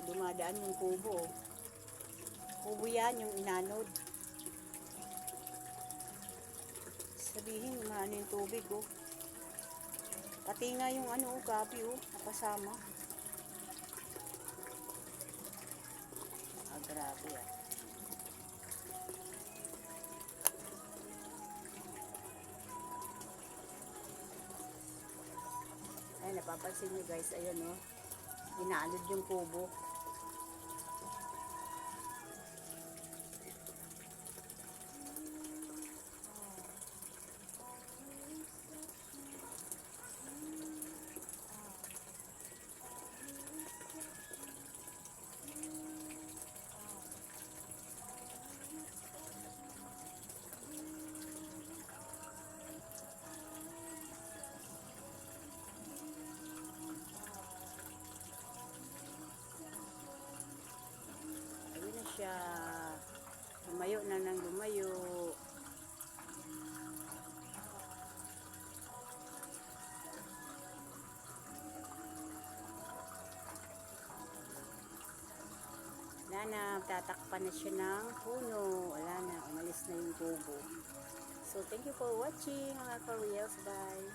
dumadaan yung kubo. Kubo yan, yung inanod. Sabihin, maano yung tubig, oh. Pati nga yung ano, oh, gabi, oh, nakasama. Grabe, ah. Ay, napapansin nyo guys, ayan, oh. Inanod yung kubo. Ayun na siya. Lumayo na nang lumayo. Wala na, tatakpan na siya ng puno. Wala na, umalis na yung kubo. So, thank you for watching mga ka-reels. Bye!